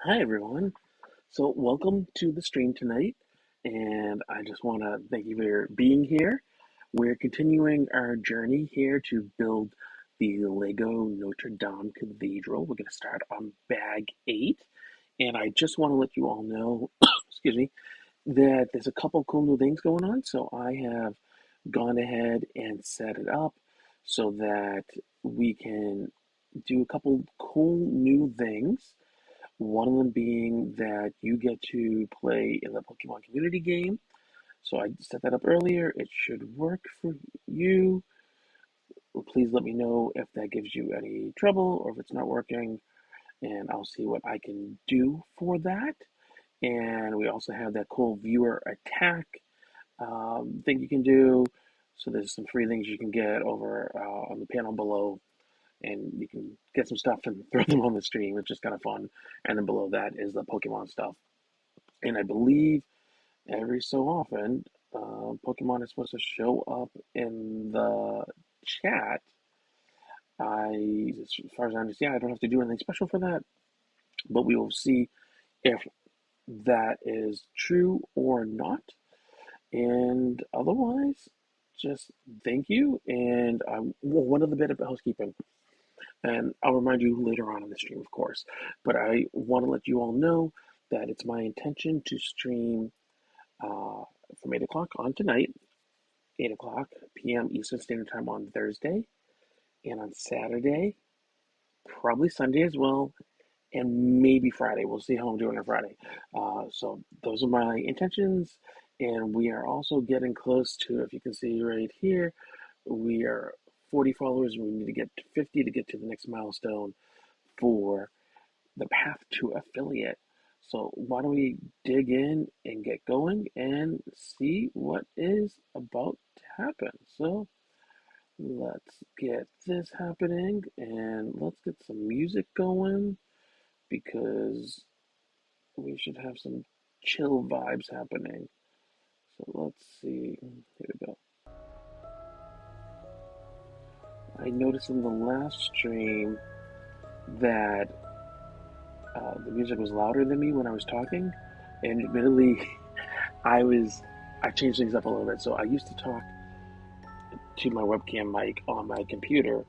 Hi, everyone. So, welcome to the stream tonight, and I just want to thank you for being here. We're continuing our journey here to build the Lego Notre-Dame Cathedral. We're going to start on bag 8, and I just want to let you all know, excuse me, that there's a couple cool new things going on. So, I have gone ahead and set it up so that we can do a couple cool new things, one of them being that you get to play in the Pokemon community game. So I set that up earlier. It should work for you. Please let me know if that gives you any trouble or if it's not working, and I'll see what I can do for that. And we also have that cool viewer attack thing you can do. So there's some free things you can get over on the panel below, and you can get some stuff and throw them on the stream, which is kind of fun. And then below that is the Pokemon stuff. And I believe every so often, Pokemon is supposed to show up in the chat. As far as I understand, I don't have to do anything special for that, but we will see if that is true or not. And otherwise, just thank you. And one other bit of housekeeping, and I'll remind you later on in the stream, of course. But I want to let you all know that it's my intention to stream from 8 o'clock on tonight, 8 o'clock p.m. Eastern Standard Time on Thursday, and on Saturday, probably Sunday as well, and maybe Friday. We'll see how I'm doing on Friday. So those are my intentions, and we are also getting close to, if you can see right here, we are 40 followers, and we need to get to 50 to get to the next milestone for the path to affiliate. So why don't we dig in and get going and see what is about to happen? So let's get this happening and let's get some music going because we should have some chill vibes happening. So let's see. Here we go. I noticed in the last stream that the music was louder than me when I was talking, and admittedly, I was I changed things up a little bit. So I used to talk to my webcam mic on my computer,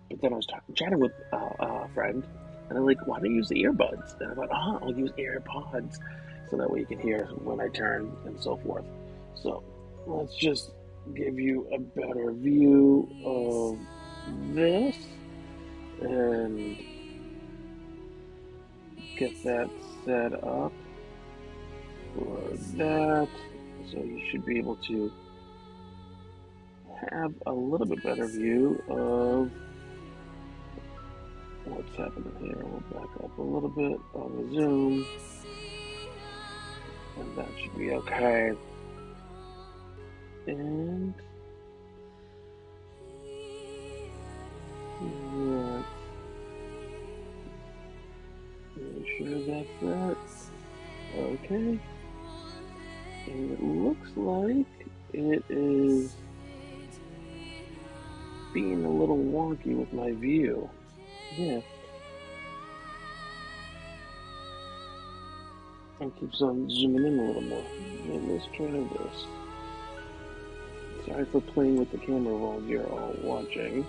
but then I was chatting with a friend, and I'm like, "Why don't you use the earbuds?" And I thought, I'll use AirPods, so that way you can hear when I turn and so forth. So let's just give you a better view of this and get that set up for that. So you should be able to have a little bit better view of what's happening here. We'll back up a little bit on the zoom, and that should be okay. And yeah, make sure that's that. Okay. And it looks like it is being a little wonky with my view. Yeah. I'll keep on zooming in a little more. And let's try this. Sorry for playing with the camera while you're all watching.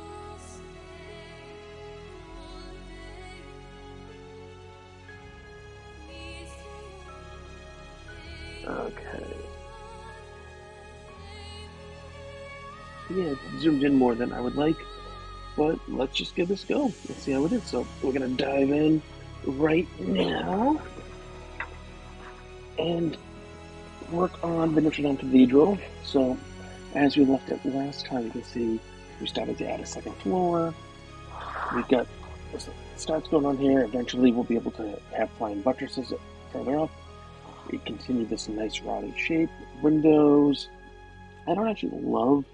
Okay. Yeah, zoomed in more than I would like, but let's just give this a go. Let's see how it is. So we're gonna dive in right now and work on the Notre-Dame Cathedral. So as we left it last time, you can see we started to add a second floor. We've got starts going on here. Eventually we'll be able to have flying buttresses further up. We continue this nice rounded shape. Windows. I don't actually love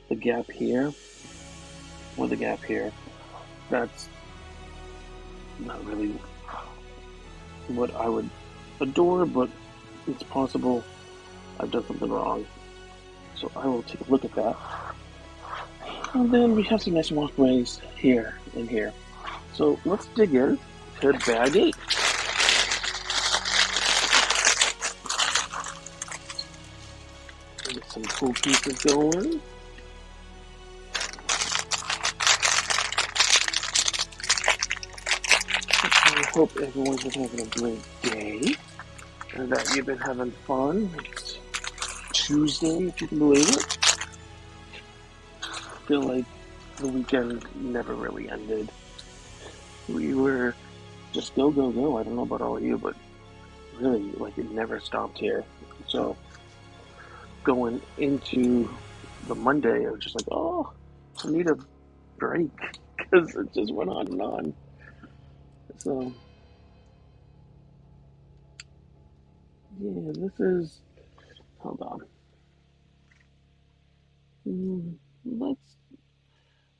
the gap here or the gap here. That's not really what I would adore, but it's possible I've done something wrong. So I will take a look at that. And then we have some nice walkways here and here. So let's dig in to bag 8. Get some cool pieces going. I hope everyone's been having a great day and that you've been having fun. It's Tuesday, if you can believe it. I feel like the weekend never really ended. We were just go, go, go. I don't know about all of you, but really, like, it never stopped here. So going into the Monday, I was just like, oh, I need a break because it just went on and on. So, yeah, this is, hold on. Let's,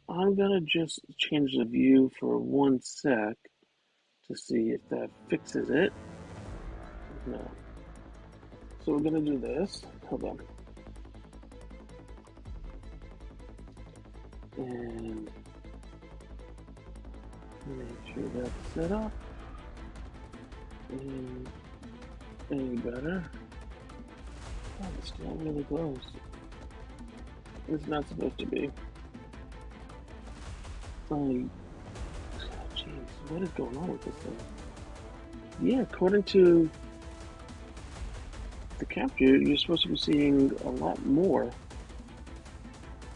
I'm gonna just change the view for 1 sec to see if that fixes it. No. So we're gonna do this. Hold on. And make sure that's set up. And any better? Oh, it's still really close. It's not supposed to be. Jeez, what is going on with this thing? Yeah, according to the capture, you're supposed to be seeing a lot more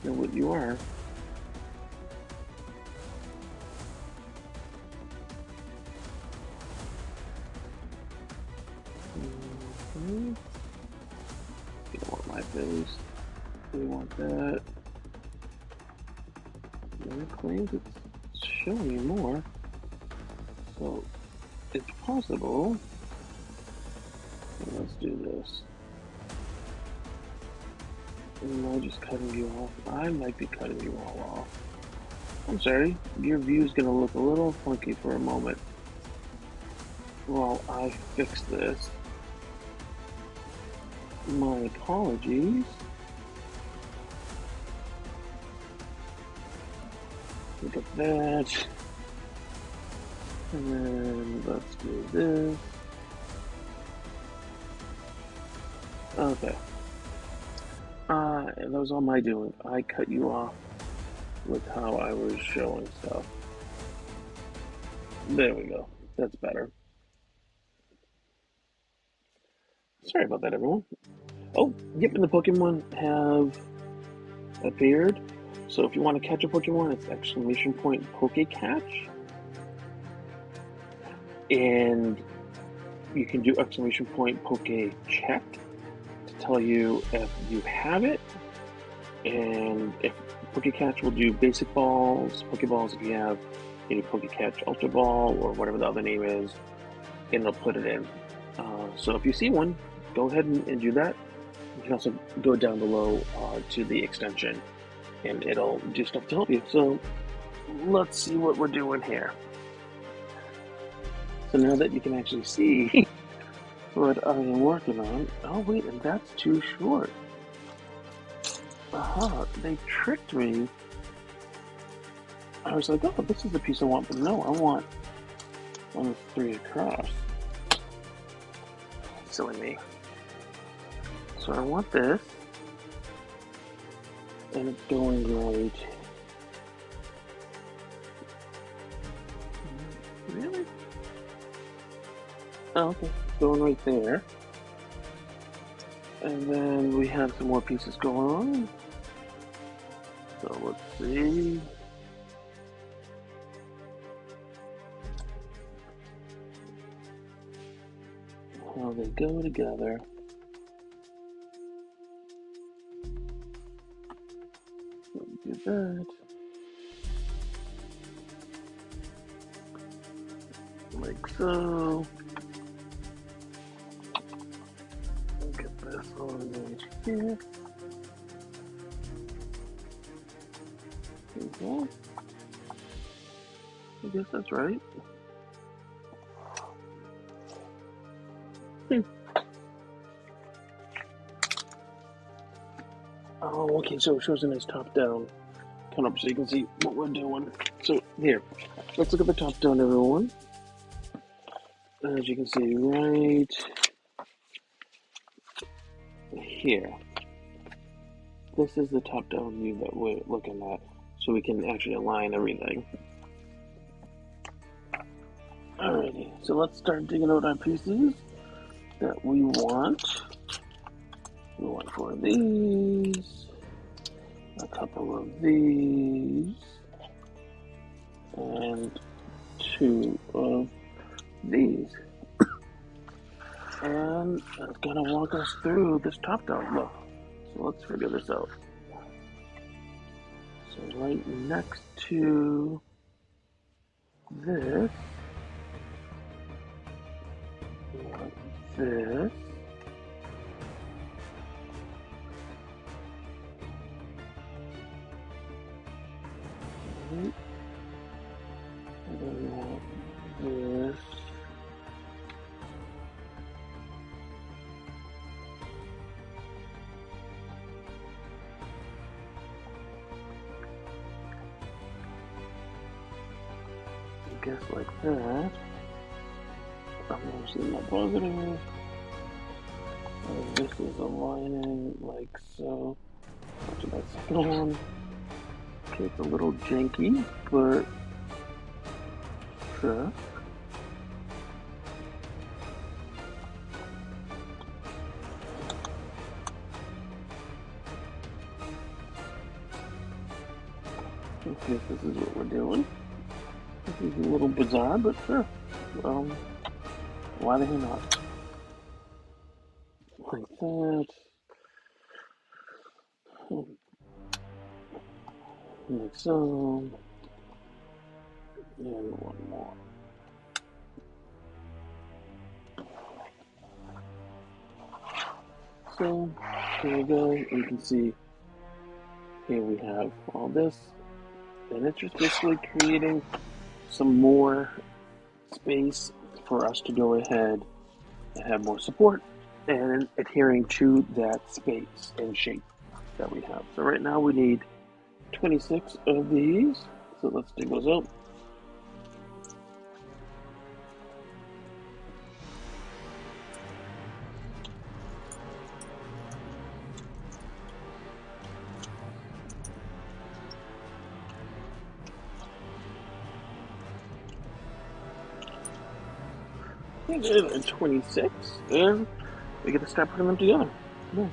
than what you are. You don't want my face. We want that. And it claims it's showing you more. So it's possible. Let's do this. Am I just cutting you off? I might be cutting you all off. I'm sorry. Your view is going to look a little funky for a moment while I fix this. My apologies. Look at that. And then let's do this. Okay. That was all my doing. I cut you off with how I was showing stuff. There we go. That's better. Sorry about that, everyone. Oh, yep, and the Pokemon have appeared. So if you want to catch a Pokemon, it's exclamation point Pokecatch. And you can do exclamation point Pokecheck to tell you if you have it. And if Pokecatch will do basic balls, Pokeballs if you have any Pokecatch Ultra Ball or whatever the other name is, and it'll put it in. So if you see one, go ahead and do that. You can also go down below to the extension and it'll do stuff to help you. So let's see what we're doing here. So now that you can actually see what I am working on. Oh wait, and that's too short. Aha, they tricked me. I was like, oh, this is the piece I want, but no, I want 1 of 3 across. Silly me. So I want this, and it's going right. Really? Oh, okay, going right there. And then we have some more pieces going on. So let's see. How they go together. Do that. Like so. Get this on right here. Okay. I guess that's right. Oh, okay, so it shows a nice top-down come up so you can see what we're doing. So here, let's look at the top-down, everyone. As you can see, right here. this is the top-down view that we're looking at, so we can actually align everything. Alrighty, so let's start digging out our pieces that we want. We want 4 of these, a couple of these, and 2 of these. And it's gonna walk us through this top-down look. So let's figure this out. So right next to this, we want this. Right. And then we want this. I guess like that. I'm mostly not positive. And this is aligning like so. To that second one. Okay, it's a little janky, but sure. Okay, this is what we're doing. This is a little bizarre, but sure. Why the hell not? Like that. Like so. And one more. So, here we go. You can see here we have all this. And it's just basically creating some more space for us to go ahead and have more support and adhering to that space and shape that we have. So right now we need 26 of these. So let's dig those out. And 26, and we get to start putting them together. Nice.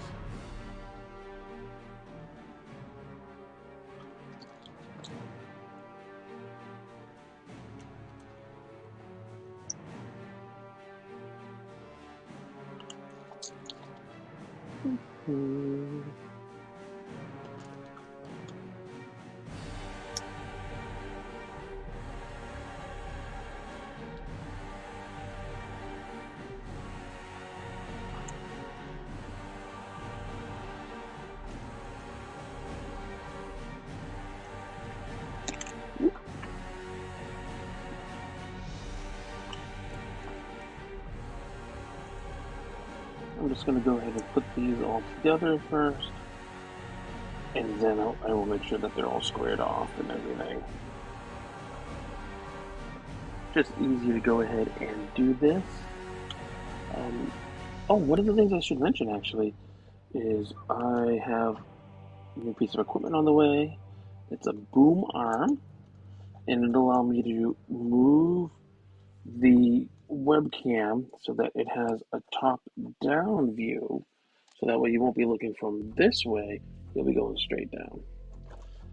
I'm just going to go ahead and put these all together first, and then I will make sure that they're all squared off and everything. Just easy to go ahead and do this. Oh, one of the things I should mention actually is I have a new piece of equipment on the way. It's a boom arm, and it'll allow me to move the webcam so that it has a top-down view, so that way you won't be looking from this way, you'll be going straight down.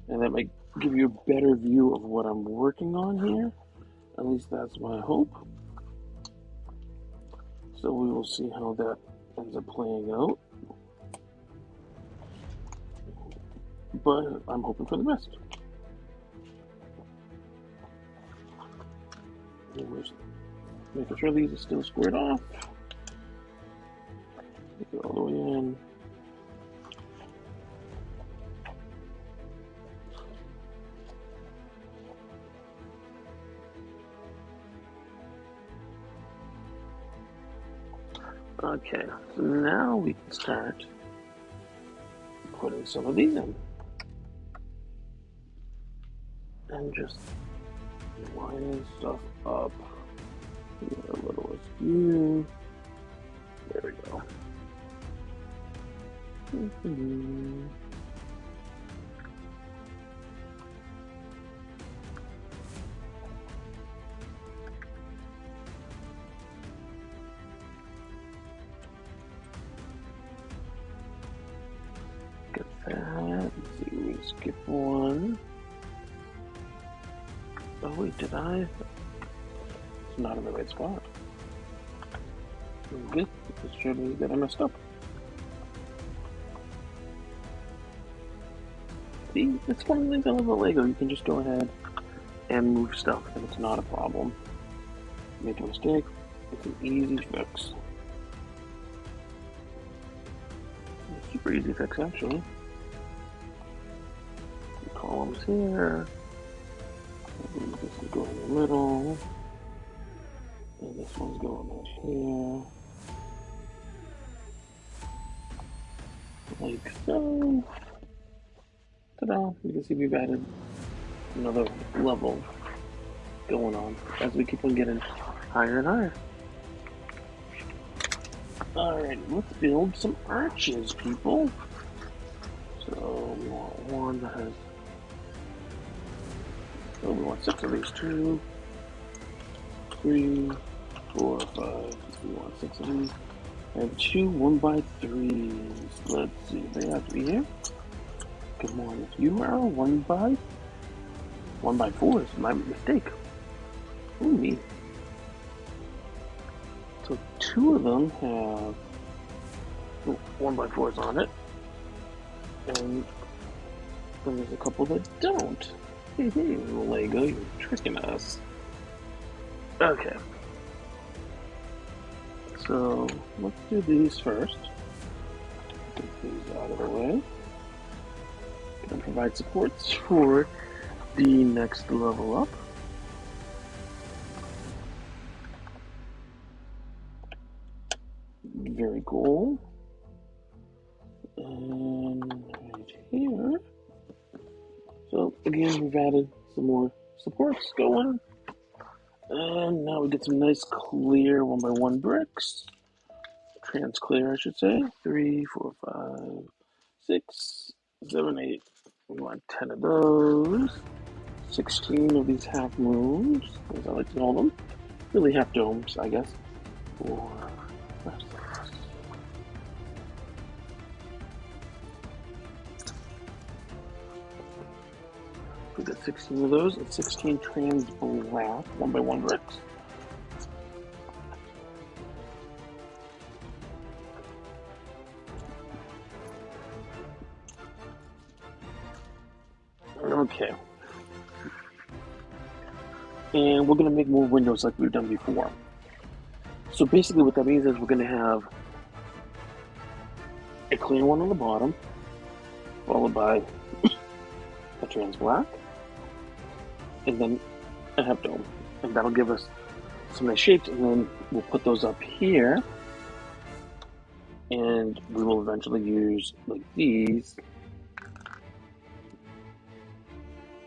And that might give you a better view of what I'm working on here. At least that's my hope. So we will see how that ends up playing out. But I'm hoping for the best. Making sure these are still squared off. Take it all the way in. Okay, so now we can start putting some of these in. And just lining stuff up. A little askew. There we go. that. Let's see, we can skip one. Oh wait, did I? It's not in the right spot. Good. It showed me that I messed up. See, it's one of the things I love about Lego. You can just go ahead and move stuff, and it's not a problem. Make a mistake, it's an easy fix. It's a super easy fix, actually. Columns here. This is going in the middle. And this one's going in here. Like so. Ta-da! You can see we've added another level going on as we keep on getting higher and higher. Alright, let's build some arches, people. So we want one that has. Oh, we want 6 of these. 2, 3, 4, 5. We want 6 of these. And 2 1x3s. Let's see, they have to be here. Come on, if you are 1x4s, my mistake. Ooh, me. So 2 of them have 1x4s on it. And then there's a couple that don't. Lego, you're tricking us. Okay. So let's do these first. Get these out of the way. Gonna provide supports for the next level up. Very cool. And right here. So again, we've added some more supports going. And now we get some nice clear 1x1 bricks. Trans clear, I should say. 3, 4, 5, 6, 7, 8. We want 10 of those. 16 of these half moons, as I like to call them. Really half domes, I guess. 4, 5, 6. We got 16 of those and 16 trans black 1x1 bricks. Okay. And we're going to make more windows like we've done before. So basically what that means is we're going to have a clear one on the bottom, followed by a trans black, and then a half dome. And that'll give us some nice shapes, and then we'll put those up here, and we will eventually use like these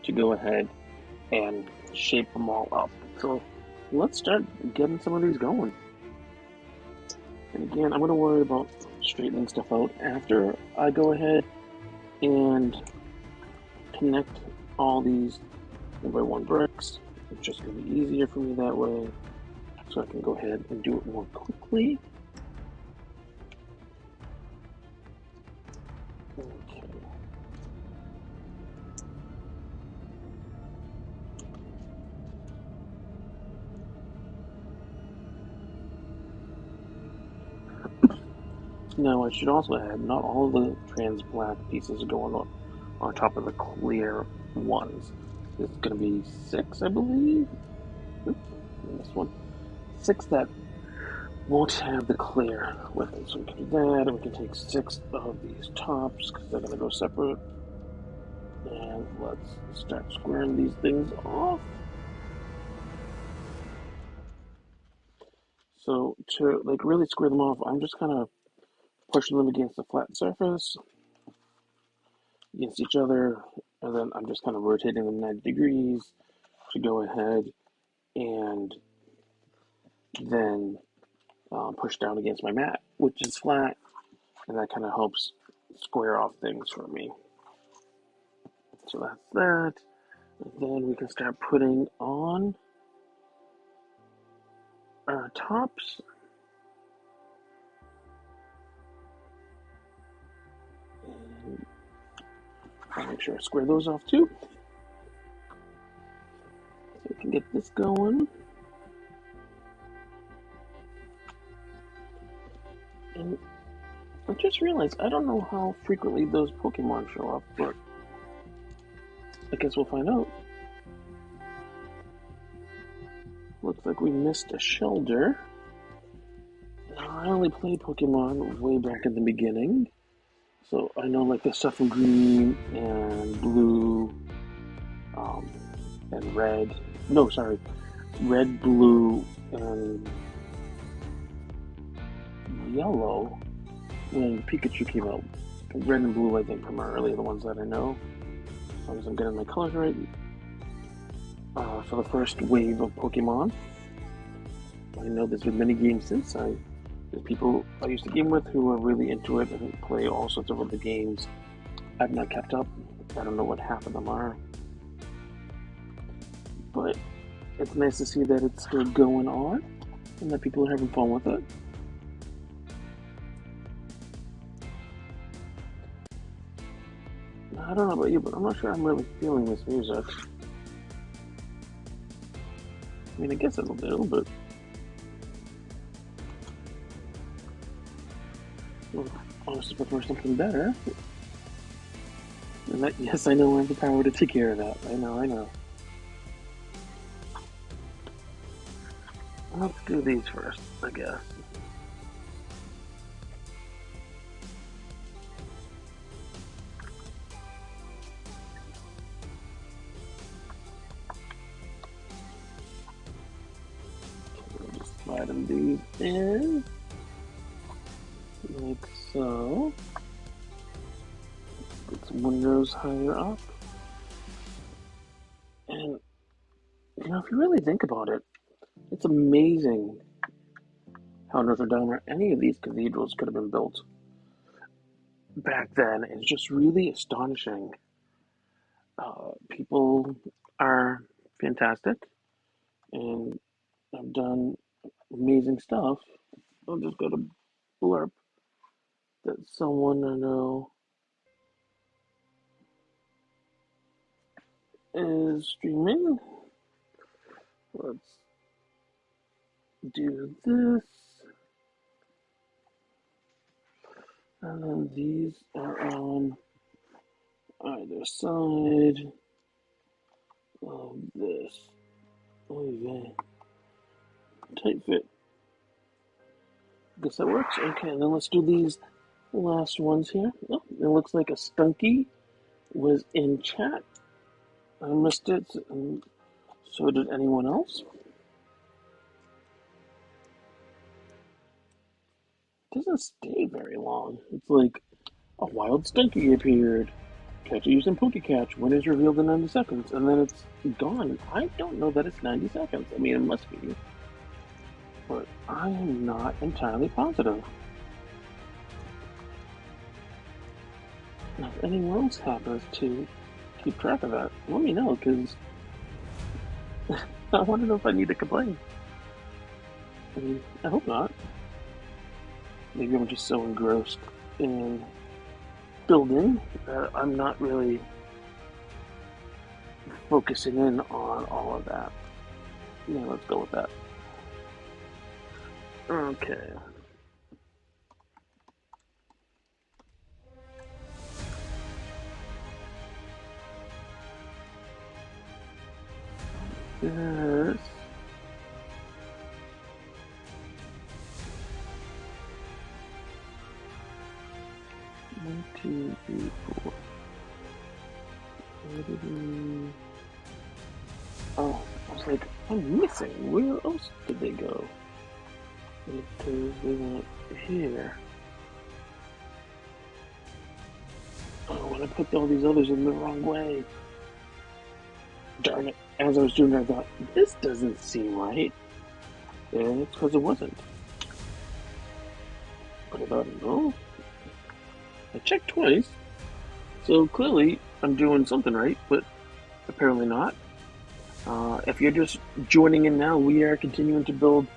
to go ahead and shape them all up. So let's start getting some of these going. And again, I'm going to worry about straightening stuff out after I go ahead and connect all these 1x1 bricks. It's just going to be easier for me that way, so I can go ahead and do it more quickly. Okay. Now I should also add, not all the trans black pieces are going on top of the clear ones. There's going to be 6, I believe. Oops, this one. 6 that won't have the clear with it. So we can do that, and we can take 6 of these tops because they're going to go separate. And let's start squaring these things off. So to like really square them off, I'm just kind of pushing them against the flat surface, against each other, and then I'm just kind of rotating them 90 degrees to go ahead and then push down against my mat, which is flat, and that kind of helps square off things for me. So that's that. And then we can start putting on our tops. And I'll make sure I square those off too. So we can get this going. And I just realized I don't know how frequently those Pokemon show up, but I guess we'll find out. Looks like we missed a Shelder. I only played Pokemon way back in the beginning, so I know like the stuff from Green and Blue, and Red. No, sorry, Red, Blue, and Yellow. When Pikachu came out, Red and Blue, I think, primarily are the ones that I know. As long as I'm getting my colors right. For the first wave of Pokemon, I know there's been many games since. There's people I used to game with who are really into it and play all sorts of other games. I've not kept up. I don't know what half of them are. But it's nice to see that it's still going on and that people are having fun with it. I don't know about you, but I'm not sure I'm really feeling this music. I mean, I guess a little bit. Well, honestly, prefer something better. And that, yes, I know I have the power to take care of that. I know. Let's do these first, I guess. Just slide these in. Like so. Get some windows higher up. And, if you really think about it, it's amazing how Notre-Dame or any of these cathedrals could have been built back then. It's just really astonishing. People are fantastic and have done amazing stuff. I'll just go to blurb that someone I know is streaming. Let's do this. And then these are on either side of this. Oh, yeah. Tight fit. Guess that works. Okay, and then let's do these last ones here. Oh, it looks like a Stunky was in chat. I missed it, and so did anyone else. It doesn't stay very long. It's like a wild Stunky appeared. Catch it using PokeCatch. When is revealed in 90 seconds, and then it's gone. I don't know that it's 90 seconds. I mean, it must be, but I am not entirely positive. If anyone else happens to keep track of that, let me know, because I want to know if I need to complain. I mean, I hope not. Maybe I'm just so engrossed in building that I'm not really focusing in on all of that. Yeah, let's go with that. Okay. This. One, two, three, four. Oh, I was like, I'm missing. Where else did they go? Because they went here. Oh, when I put all these others in the wrong way. Darn it. As I was doing it, I thought, this doesn't seem right. And it's because it wasn't. But I thought, no. I checked twice. So clearly, I'm doing something right, but apparently not. If you're just joining in now, we are continuing to build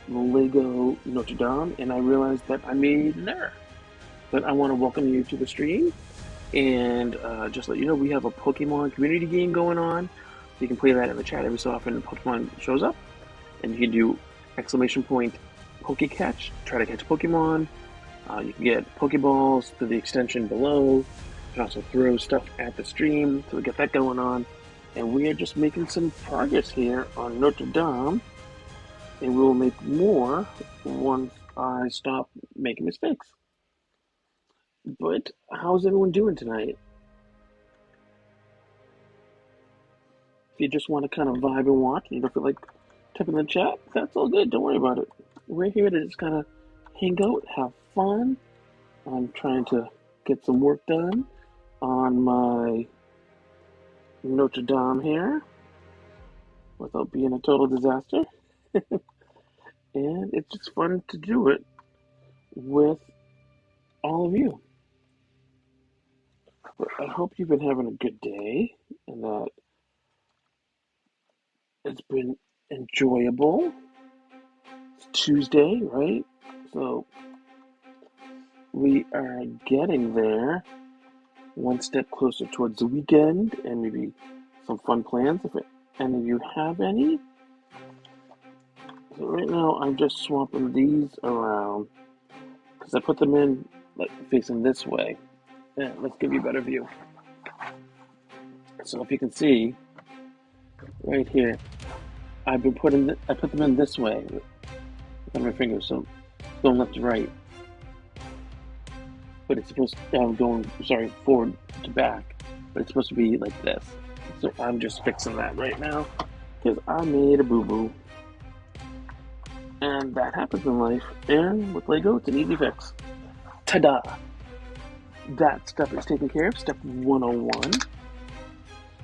the Lego Notre-Dame, and I realized that I made an error. But I want to welcome you to the stream. And just to let you know, we have a Pokemon community game going on. So you can play that in the chat every so often. Pokemon shows up, and you can do exclamation point Pokecatch, try to catch Pokemon. You can get Pokeballs through the extension below. You can also throw stuff at the stream, so we get that going on. And we are just making some progress here on Notre-Dame, and we will make more once I stop making mistakes. But how's everyone doing tonight? If you just want to kind of vibe and watch, and you don't feel like typing in the chat, that's all good. Don't worry about it. We're here to just kind of hang out, have fun. I'm trying to get some work done on my Notre Dame here without being a total disaster. And it's just fun to do it with all of you. But I hope you've been having a good day and that it's been enjoyable. It's Tuesday, right? So we are getting there one step closer towards the weekend and maybe some fun plans if any of you have any. So right now I'm just swapping these around because I put them in like facing this way. Yeah, let's give you a better view. So if you can see right here, I put them in this way with my fingers, so going left to right. But it's supposed to forward to back, but it's supposed to be like this. So I'm just fixing that right now because I made a boo-boo. And that happens in life, and with Lego, it's an easy fix. Ta-da! That step is taken care of, step 101.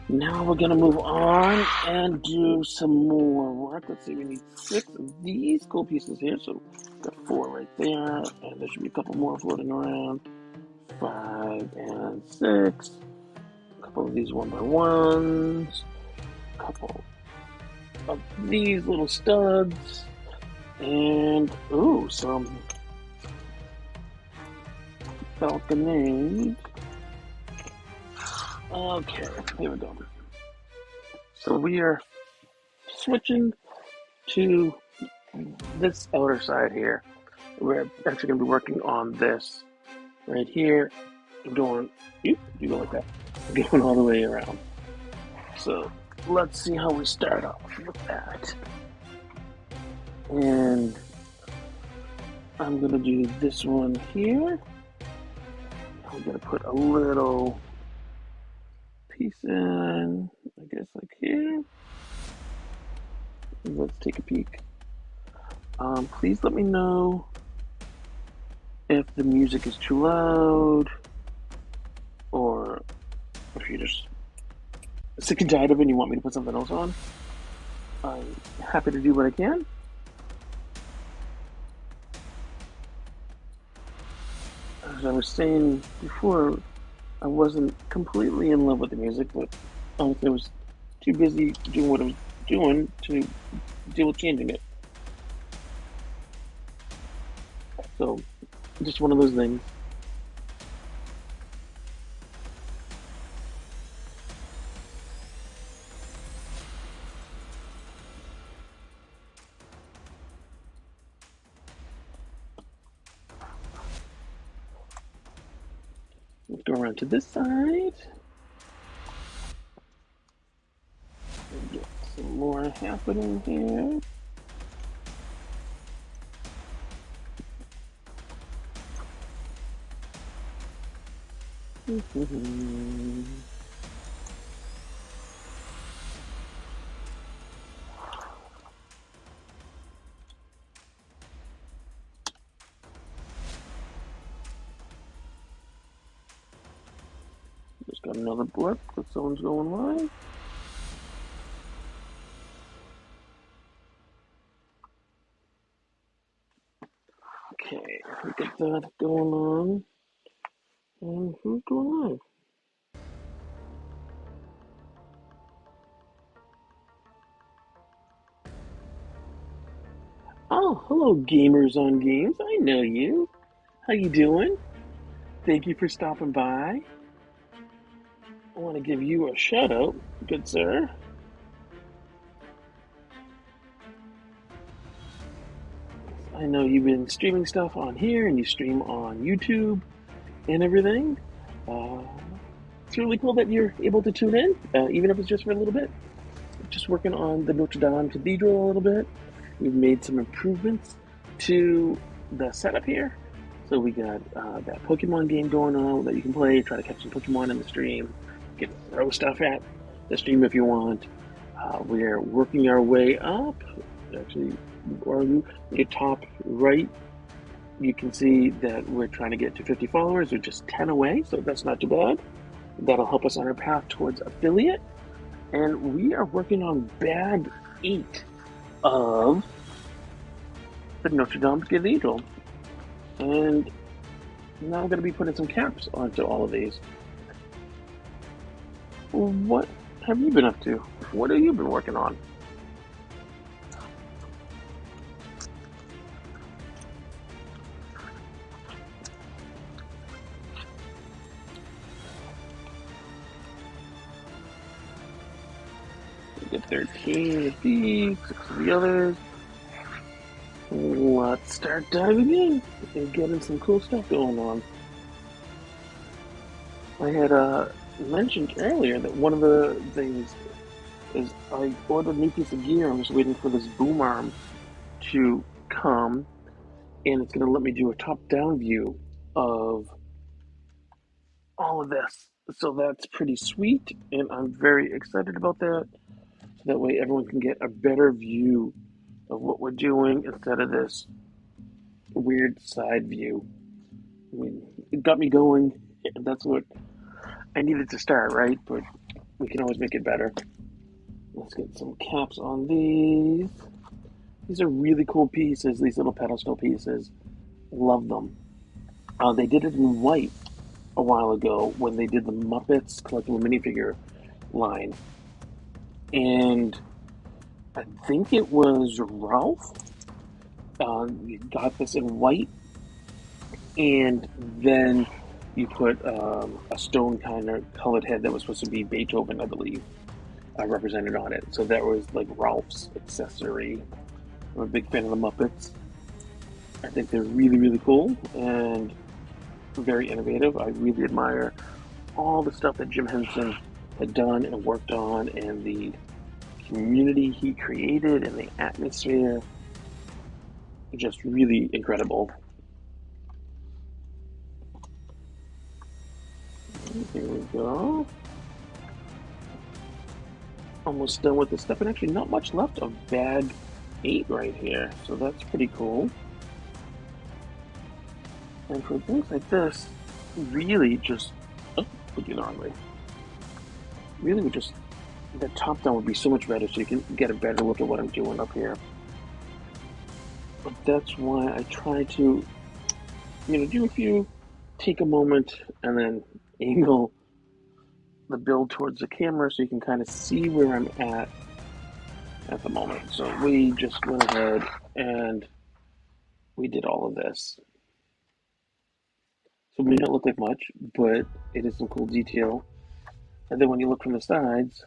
Now we're gonna move on and do some more work. Let's see, we need 6 of these gold pieces here, so we've got 4 right there, and there should be a couple more floating around. 5 and 6. A couple of these 1x1s. A couple of these little studs. And, ooh, some balconade. Okay, here we go. So we are switching to this outer side here. We're actually going to be working on this right here. Going, you go like that. Going all the way around. So let's see how we start off with that. And I'm going to do this one here. I'm going to put a little piece in, I guess, like here. Let's take a peek. Please let me know if the music is too loud or if you're just sick and tired of it and you want me to put something else on. I'm happy to do what I can. As I was saying before, I wasn't completely in love with the music, but honestly, I was too busy doing what I was doing to deal with changing it. So, just one of those things. Let's go around to this side. Get some more happening here. Just got another blip that someone's going live. Okay, we get that going on. And who's going live? Oh, hello, gamers on games. I know you. How you doing? Thank you for stopping by. I want to give you a shout out, good sir. I know you've been streaming stuff on here and you stream on YouTube and everything. Uh, it's really cool that you're able to tune in, even if it's just for a little bit. Just working on the Notre-Dame Cathedral a little bit. We've made some improvements to the setup here. So we got that Pokemon game going on that you can play, try to catch some Pokemon in the stream. You can throw stuff at the stream if you want. We're working our way up. Actually, or your top right, you can see that we're trying to get to 50 followers. We're just 10 away, so that's not too bad. That'll help us on our path towards affiliate. And we are working on bag 8 of the Notre-Dame Cathedral. And now I'm going to be putting some caps onto all of these. What have you been up to? What have you been working on? Get 13 of these, 6 of the others. Let's start diving in and getting some cool stuff going on. I had mentioned earlier that one of the things is I ordered a new piece of gear. I'm just waiting for this boom arm to come, and it's going to let me do a top-down view of all of this. So that's pretty sweet, and I'm very excited about that. So that way everyone can get a better view of what we're doing instead of this weird side view. I mean, it got me going. That's what I needed to start, right? But we can always make it better. Let's get some caps on these. These are really cool pieces, these little pedestal pieces. Love them. They did it in white a while ago when they did the Muppets collectible minifigure line. And I think it was Ralph got this in white, and then you put a stone kind of colored head that was supposed to be Beethoven, I believe, represented on it. So that was like Ralph's accessory. I'm a big fan of the Muppets. I think they're really, really cool and very innovative. I really admire all the stuff that Jim Henson had done and worked on, and the community he created and the atmosphere. Just really incredible. Here we go. Almost done with this stuff, and actually not much left of bag 8 right here, so that's pretty cool. And for things like this, really just, put you the wrong way. Really would just, the top down would be so much better so you can get a better look at what I'm doing up here. But that's why I try to, do a few, take a moment, and then angle the build towards the camera so you can kind of see where I'm at the moment. So we just went ahead and we did all of this. So it may not look like much, but it is some cool detail. And then when you look from the sides,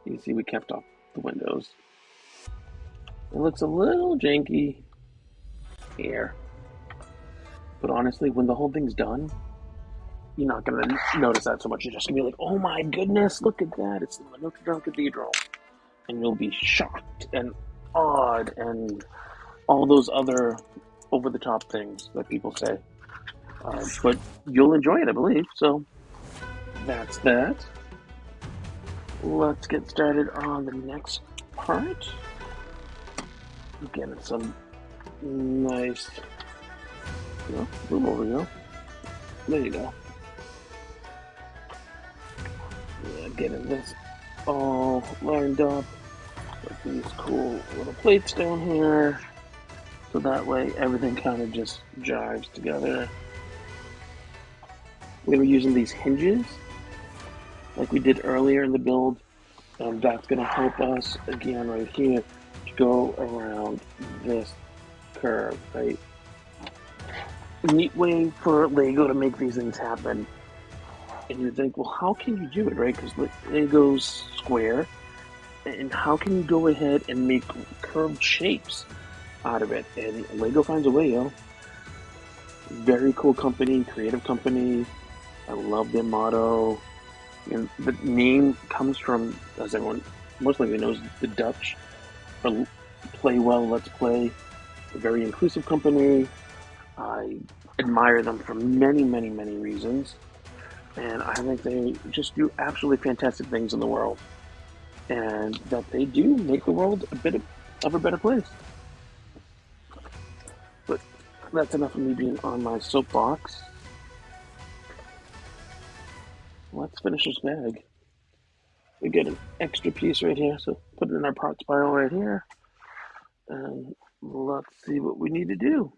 you can see we kept off the windows. It looks a little janky here. But honestly, when the whole thing's done, you're not going to notice that so much. You're just going to be like, oh my goodness, look at that. It's the Notre-Dame Cathedral. And you'll be shocked and awed and all those other over-the-top things that people say. But you'll enjoy it, I believe. So that's that. Let's get started on the next part. Getting some nice, move over, there you go. Yeah, getting this all lined up with these cool little plates down here, so that way everything kind of just jives together. We were using these hinges like we did earlier in the build, and that's going to help us again right here to go around this curve, right? Neat way for Lego to make these things happen. And you think, well, how can you do it, right? Because Lego's square, and how can you go ahead and make curved shapes out of it? And Lego finds a way, yo. Very cool company, creative company. I love their motto. And the name comes from, as everyone most likely knows, the Dutch for play well, let's play. A very inclusive company. I admire them for many, many, many reasons. And I think they just do absolutely fantastic things in the world. And that they do make the world a bit of a better place. But that's enough of me being on my soapbox. Let's finish this bag. We get an extra piece right here, so put it in our pot spiral right here. And let's see what we need to do.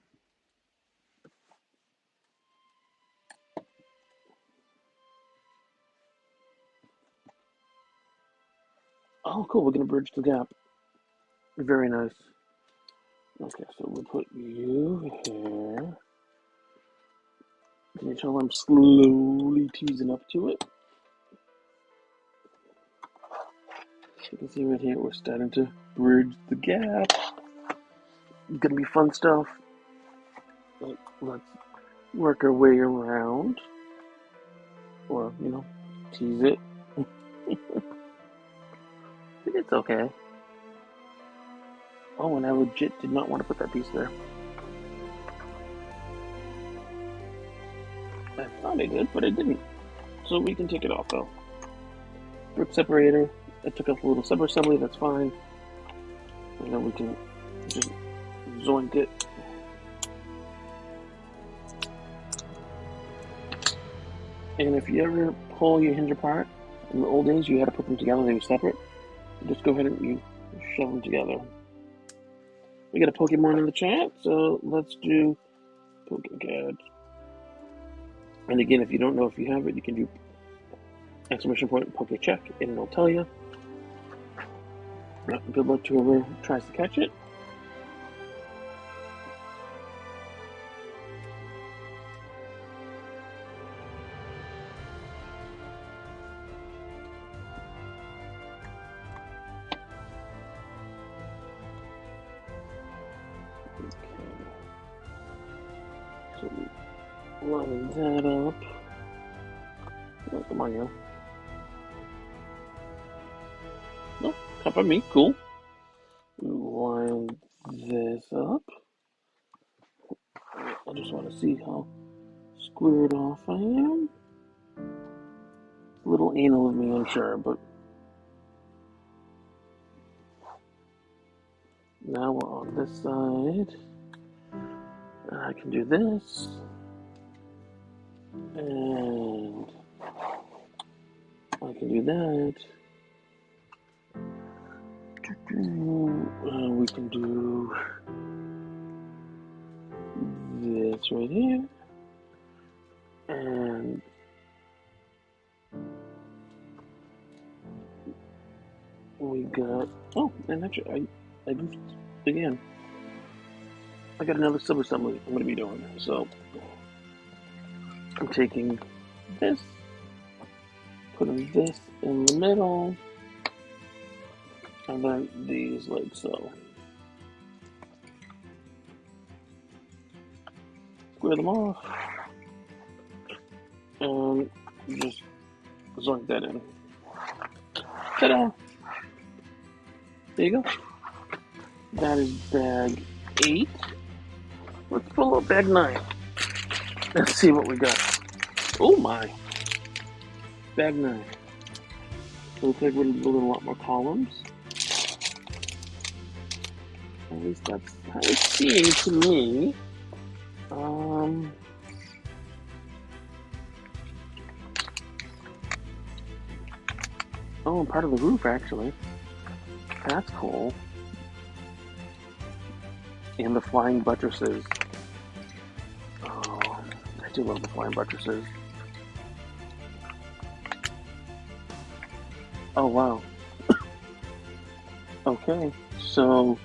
Oh, cool. We're going to bridge the gap. Very nice. Okay, so we'll put you here. Can you tell I'm slowly teasing up to it? You can see right here, we're starting to bridge the gap. Gonna be fun stuff. Let's work our way around. Or, tease it. It's okay. Oh, and I legit did not want to put that piece there. I thought I did, but I didn't. So we can take it off though. Brick separator. I took off a little sub-assembly, that's fine. And then we can just zoink it. And if you ever pull your hinge apart, in the old days you had to put them together, they were separate. Just go ahead and you shove them together. We got a Pokemon in the chat, so let's do Pokecat. And again, if you don't know if you have it, you can do exclamation point Poke check, and it'll tell you. Good luck to whoever tries to catch it. So line that up. Oh, come on, yo. Nope, not by me. Cool. Line this up. I just want to see how squared off I am. A little anal of me, I'm sure, but now we're on this side. I can do this. And I can do that. We can do this right here. And we got, oh, and actually, I goofed again. I got another sub-assembly I'm going to be doing. So I'm taking this, putting this in the middle, and then these like so. Square them off, and just zoink that in. Ta-da! There you go. That is bag 8. Let's pull up bag 9. Let's see what we got. Oh my! Bag 9. So looks like we're building a lot more columns. At least that's how it seems to me. Oh, part of the roof actually. That's cool. And the flying buttresses. Oh, I do love the flying buttresses. Oh wow. Okay, so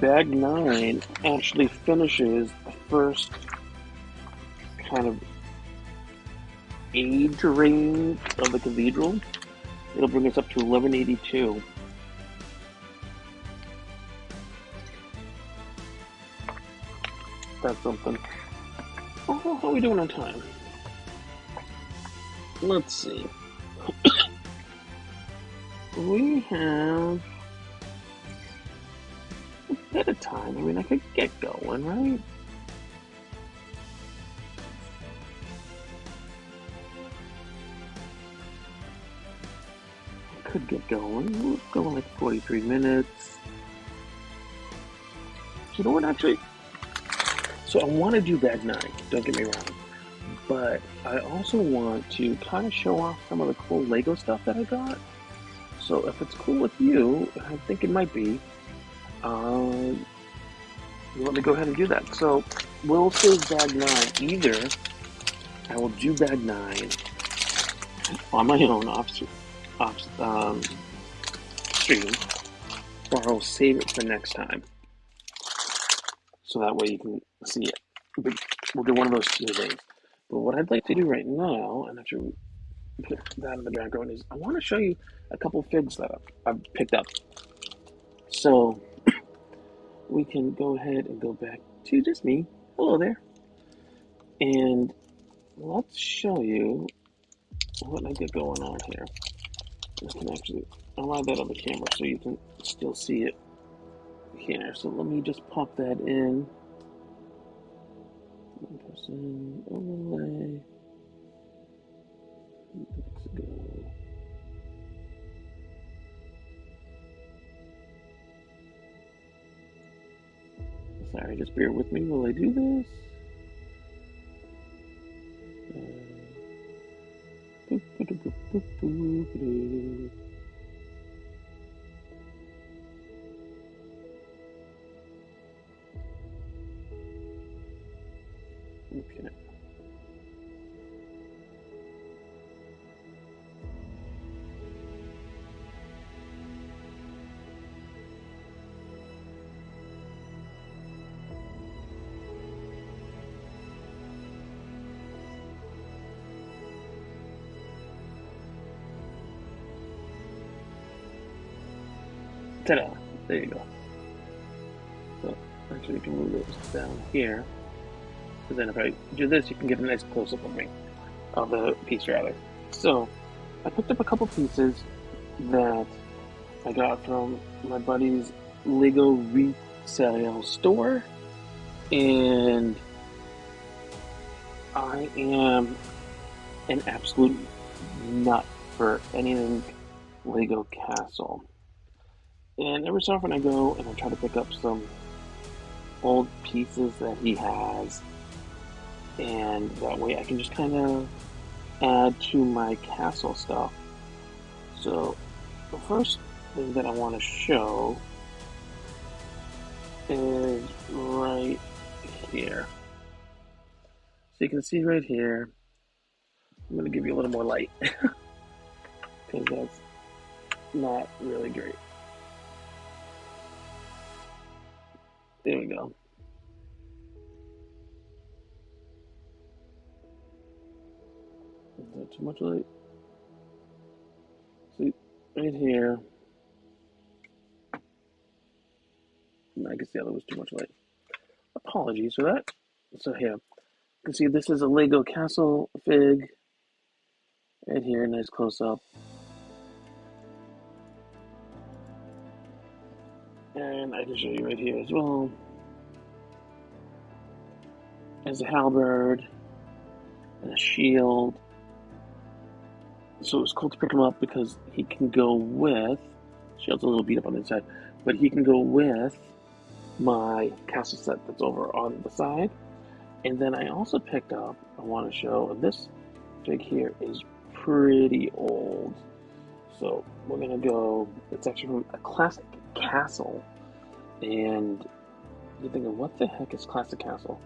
bag 9 actually finishes the first kind of age range of the cathedral, it'll bring us up to 1182. That's something. Oh, how are we doing on time? Let's see. We have a bit of time. I mean, I could get going, right? I could get going. We'll go in like 43 minutes. You know what, actually? So I want to do bag 9, don't get me wrong. But I also want to kind of show off some of the cool Lego stuff that I got. So if it's cool with you, I think it might be, let me go ahead and do that. So we'll save bag 9. Either I will do bag 9 on my own stream, or I'll save it for next time. So that way you can see it. But we'll do one of those 2 things. But what I'd like to do right now, and actually put that in the background, is I want to show you a couple figs that I've picked up. So we can go ahead and go back to just me. Hello there. And let's show you what I get going on here. I can actually allow that on the camera so you can still see it here. So let me just pop that in. 1% overlay. Let's go. Sorry, just bear with me while I do this. Okay. Ta-da! There you go. So actually, you can move those down here, because then if I do this, you can get a nice close-up of me, of the piece rather. So I picked up a couple pieces that I got from my buddy's Lego resale store, and I am an absolute nut for anything Lego Castle. And every so often I go and I try to pick up some old pieces that he has, and that way I can just kind of add to my castle stuff. So the first thing that I want to show is right here. So you can see right here, I'm going to give you a little more light because that's not really great. There we go. Is that too much light? See, right here, I guess the other was too much light. Apologies for that. So here, you can see this is a Lego Castle fig. Right here, nice close up. And I can show you right here as well. There's a halberd and a shield. So it's cool to pick him up because he can go with, shield's a little beat up on the inside, but he can go with my castle set that's over on the side. And then I also picked up, I want to show, and this fig here is pretty old. So we're going to go, it's actually from a classic castle. And you're thinking, what the heck is classic castle?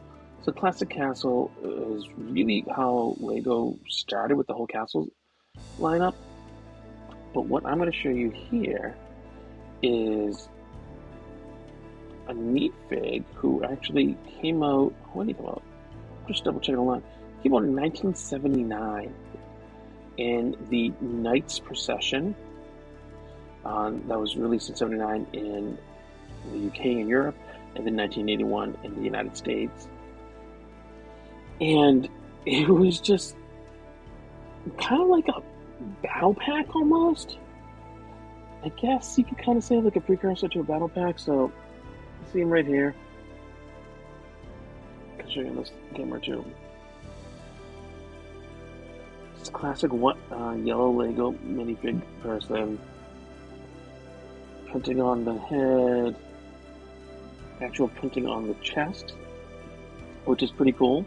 So classic castle is really how Lego started with the whole castle lineup. But what I'm going to show you here is a neat fig who actually came out, when did he come out? Just double checking online. Came out in 1979 in the Knights Procession. That was released in 79 in the UK and Europe, and then 1981 in the United States. And it was just kind of like a battle pack almost. I guess you could kind of say like a precursor to a battle pack. So, see him right here. I can show you on this camera too. It's classic yellow Lego minifig person. Printing on the head. Actual printing on the chest, which is pretty cool.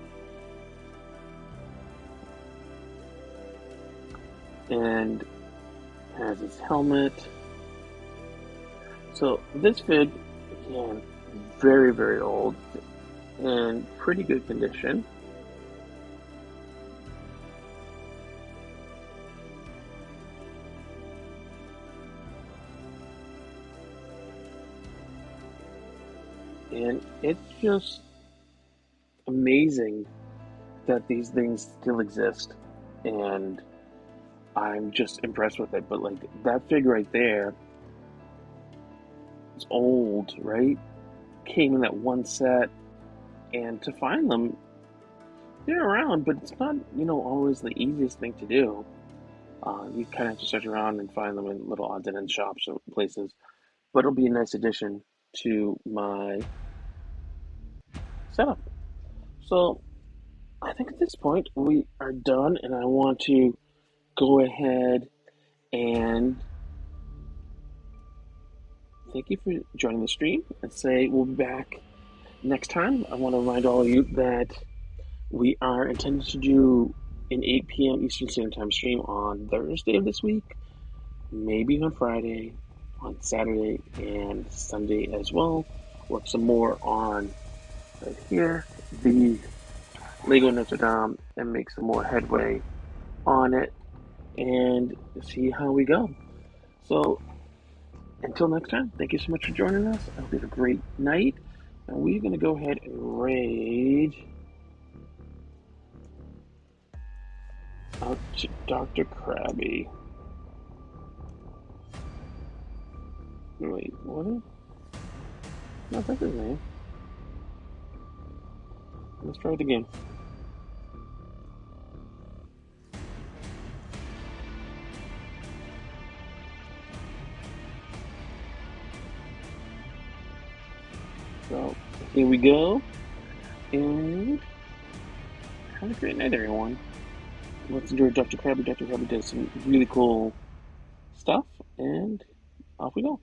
And has his helmet. So this fig, again, very, very old and pretty good condition. And it's just amazing that these things still exist. And I'm just impressed with it. But like that fig right there, it's old, right? Came in that one set. And to find them, they're around, but it's not, always the easiest thing to do. You kind of have to search around and find them in little odds and ends shops or places. But it'll be a nice addition to my setup. So I think at this point we are done, and I want to go ahead and thank you for joining the stream and say we'll be back next time. I want to remind all of you that we are intended to do an 8 p.m. Eastern Standard Time stream on Thursday of this week, maybe on Friday, on Saturday, and Sunday as well. Work some more on right here, the Lego Notre-Dame, and make some more headway on it and see how we go. So until next time, thank you so much for joining us. I hope you have a great night. And we're going to go ahead and raid out to Dr. Krabby. Wait, what? No, that's his name. Let's try it again. So, here we go. And have a great night, everyone. Let's enjoy Dr. Krabby. Dr. Krabby does some really cool stuff. And off we go.